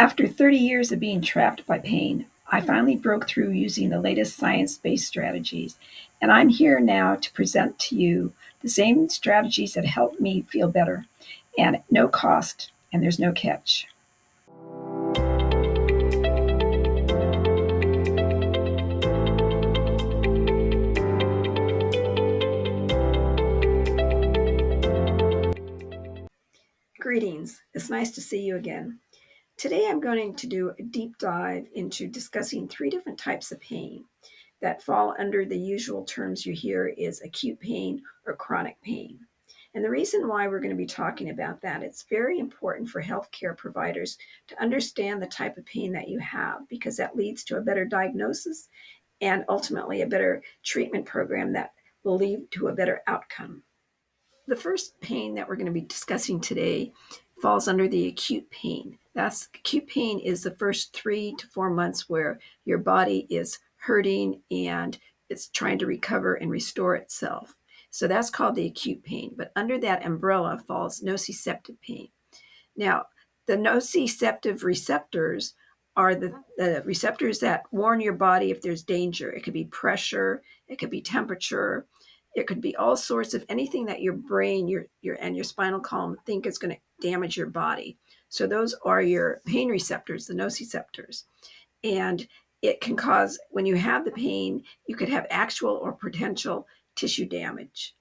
After 30 years of being trapped by pain, I finally broke through using the latest science based strategies, and I'm here now to present to you the same strategies that helped me feel better, and at no cost, and there's no catch. Greetings, it's nice to see you again. Today I'm going to do a deep dive into discussing three different types of pain that fall under the usual terms you hear is acute pain or chronic pain. And the reason why we're going to be talking about that, it's very important for healthcare providers to understand the type of pain that you have because that leads to a better diagnosis and ultimately a better treatment program that will lead to a better outcome. The first pain that we're going to be discussing today falls under the acute pain. That's acute pain is the first 3 to 4 months where your body is hurting and it's trying to recover and restore itself. So that's called the acute pain. But under that umbrella falls nociceptive pain. Now, the nociceptive receptors are the receptors that warn your body if there's danger. It could be pressure, it could be temperature, it could be all sorts of anything that your brain, your spinal column think is going to damage your body. So those are your pain receptors, the nociceptors. And it can cause, when you have the pain, you could have actual or potential tissue damage.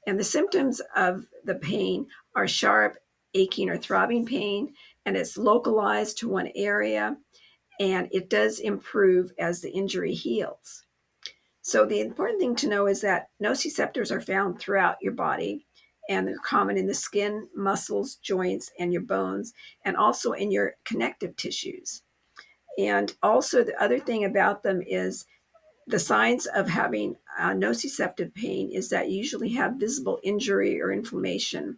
And the symptoms of the pain are sharp, aching, or throbbing pain, and it's localized to one area, and it does improve as the injury heals. So the important thing to know is that nociceptors are found throughout your body, and they're common in the skin, muscles, joints, and your bones, and also in your connective tissues. And also the other thing about them is the signs of having nociceptive pain is that you usually have visible injury or inflammation,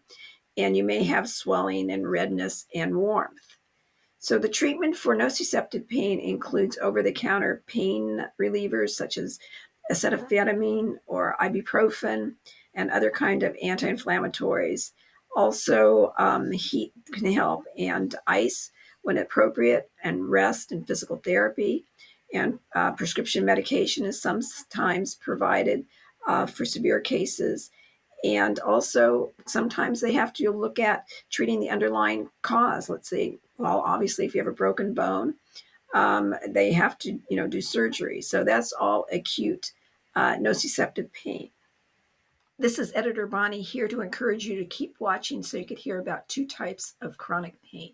and you may have swelling and redness and warmth. So the treatment for nociceptive pain includes over-the-counter pain relievers such as acetaminophen or ibuprofen and other kind of anti-inflammatories. Also, heat can help, and ice when appropriate, and rest and physical therapy. And prescription medication is sometimes provided for severe cases. And also, sometimes they have to look at treating the underlying cause. Let's say, well, obviously, if you have a broken bone, they have to, do surgery. So that's all acute nociceptive pain. This is Editor Bonnie here to encourage you to keep watching so you could hear about two types of chronic pain.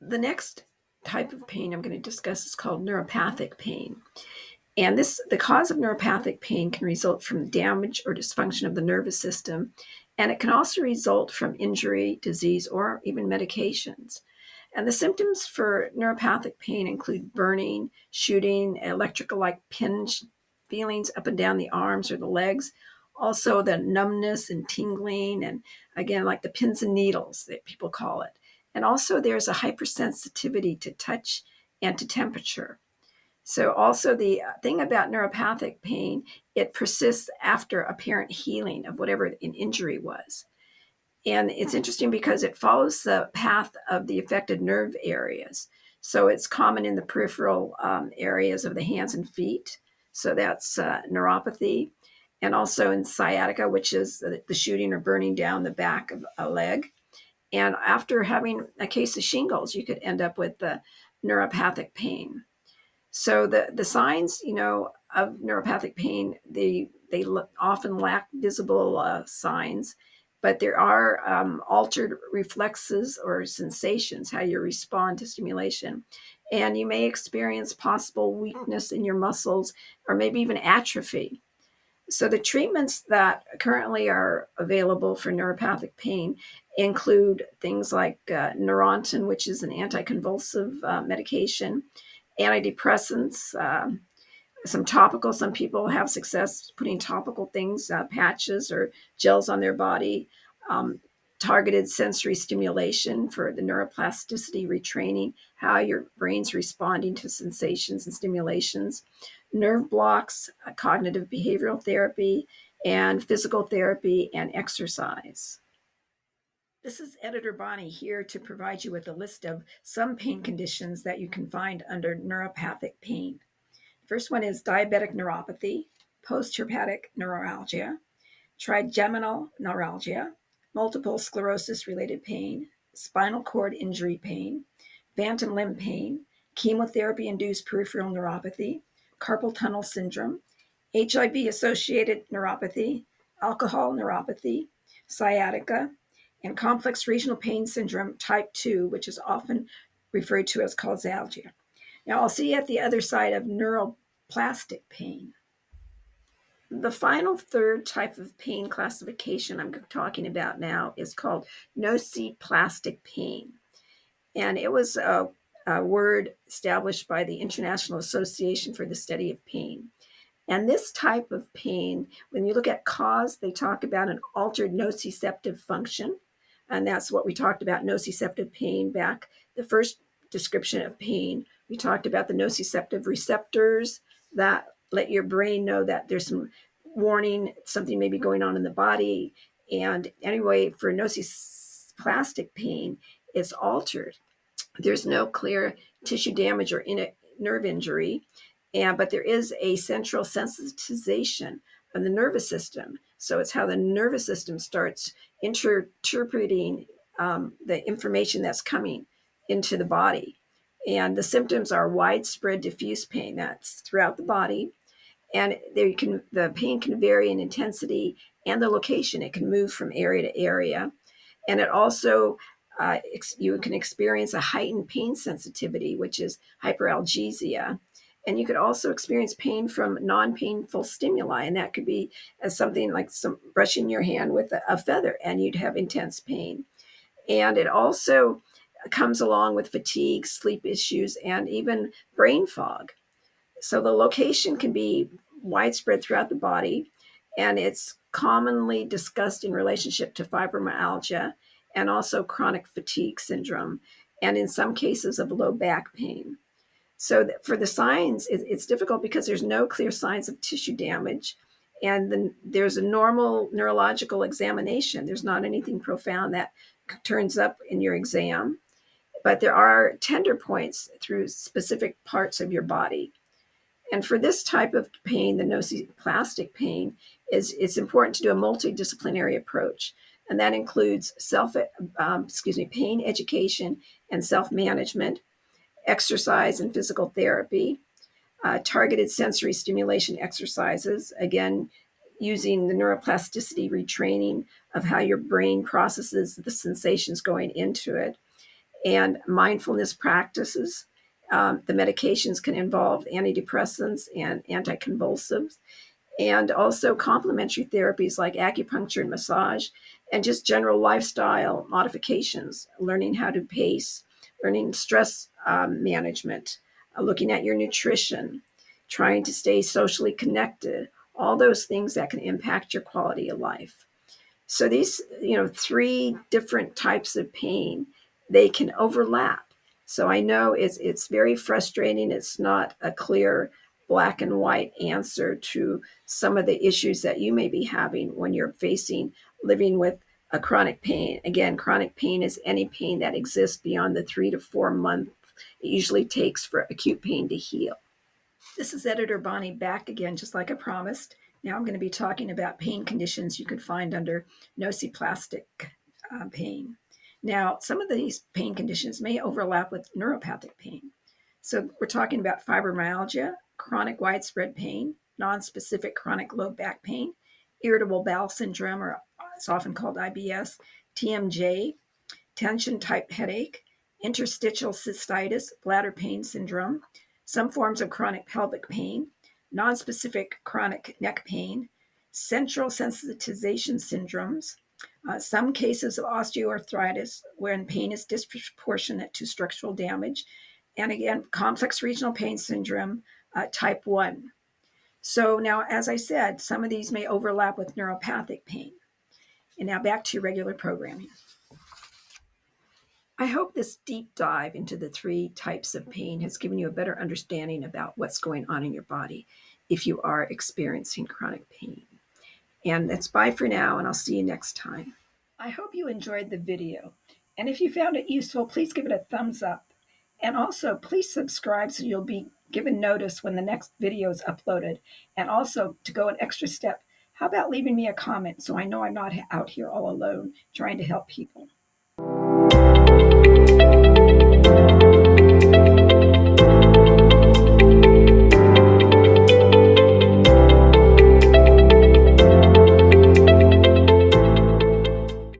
The next type of pain I'm going to discuss is called neuropathic pain. And the cause of neuropathic pain can result from damage or dysfunction of the nervous system, and it can also result from injury, disease, or even medications. And the symptoms for neuropathic pain include burning, shooting, electrical-like pinch feelings up and down the arms or the legs, also the numbness and tingling, and again, like the pins and needles that people call it. And also there's a hypersensitivity to touch and to temperature. So also the thing about neuropathic pain, it persists after apparent healing of whatever an injury was. And it's interesting because it follows the path of the affected nerve areas. So it's common in the peripheral areas of the hands and feet. So that's neuropathy. And also in sciatica, which is the shooting or burning down the back of a leg. And after having a case of shingles, you could end up with the neuropathic pain. So the signs, of neuropathic pain, they often lack visible signs, but there are altered reflexes or sensations, how you respond to stimulation. And you may experience possible weakness in your muscles or maybe even atrophy. So the treatments that currently are available for neuropathic pain include things like Neurontin, which is an anticonvulsive medication, antidepressants, some topical. Some people have success putting topical things, patches or gels on their body, targeted sensory stimulation for the neuroplasticity retraining, how your brain's responding to sensations and stimulations, nerve blocks, cognitive behavioral therapy, and physical therapy and exercise. This is Editor Bonnie here to provide you with a list of some pain conditions that you can find under neuropathic pain. The first one is diabetic neuropathy, postherpetic neuralgia, trigeminal neuralgia, multiple sclerosis related pain, spinal cord injury pain, phantom limb pain, chemotherapy induced peripheral neuropathy, carpal tunnel syndrome, HIV associated neuropathy, alcohol neuropathy, sciatica, and complex regional pain syndrome type 2, which is often referred to as causalgia. Now, I'll see you at the other side of neuroplastic pain. The final third type of pain classification I'm talking about now is called nociplastic pain. And it was a word established by the International Association for the Study of Pain. And this type of pain, when you look at cause, they talk about an altered nociceptive function. And that's what we talked about, nociceptive pain back. The first description of pain, we talked about the nociceptive receptors that let your brain know that there's some warning, something may be going on in the body. And anyway, for nociplastic pain, it's altered. There's no clear tissue damage or nerve injury, but there is a central sensitization of the nervous system. So it's how the nervous system starts interpreting the information that's coming into the body. And the symptoms are widespread diffuse pain that's throughout the body. And the pain can vary in intensity and the location. It can move from area to area. And it also, you can experience a heightened pain sensitivity, which is hyperalgesia. And you could also experience pain from non-painful stimuli. And that could be as something like some brushing your hand with a feather, and you'd have intense pain. And it also comes along with fatigue, sleep issues, and even brain fog. So the location can be widespread throughout the body, and it's commonly discussed in relationship to fibromyalgia and also chronic fatigue syndrome, and in some cases of low back pain. So for the signs, it's difficult because there's no clear signs of tissue damage, and then there's a normal neurological examination. There's not anything profound that turns up in your exam, but there are tender points through specific parts of your body. And for this type of pain, the nociplastic pain, it's important to do a multidisciplinary approach. And that includes pain education and self-management, exercise and physical therapy, targeted sensory stimulation exercises, again, using the neuroplasticity retraining of how your brain processes the sensations going into it, and mindfulness practices. The medications can involve antidepressants and anticonvulsives, and also complementary therapies like acupuncture and massage, and just general lifestyle modifications, learning how to pace, learning stress management, looking at your nutrition, trying to stay socially connected, all those things that can impact your quality of life. So these, three different types of pain, they can overlap. So I know it's very frustrating. It's not a clear black and white answer to some of the issues that you may be having when you're living with a chronic pain. Again, chronic pain is any pain that exists beyond the 3 to 4 months it usually takes for acute pain to heal. This is Editor Bonnie back again, just like I promised. Now I'm going to be talking about pain conditions you can find under nociplastic pain. Now, some of these pain conditions may overlap with neuropathic pain. So we're talking about fibromyalgia, chronic widespread pain, nonspecific chronic low back pain, irritable bowel syndrome, or it's often called IBS, TMJ, tension type headache, interstitial cystitis, bladder pain syndrome, some forms of chronic pelvic pain, nonspecific chronic neck pain, central sensitization syndromes, some cases of osteoarthritis when pain is disproportionate to structural damage, and again, complex regional pain syndrome type 1. So now, as I said, some of these may overlap with neuropathic pain. And now back to your regular programming. I hope this deep dive into the three types of pain has given you a better understanding about what's going on in your body if you are experiencing chronic pain. And that's bye for now, and I'll see you next time. I hope you enjoyed the video. And if you found it useful, please give it a thumbs up. And also, please subscribe so you'll be given notice when the next video is uploaded. And also, to go an extra step, how about leaving me a comment so I know I'm not out here all alone trying to help people?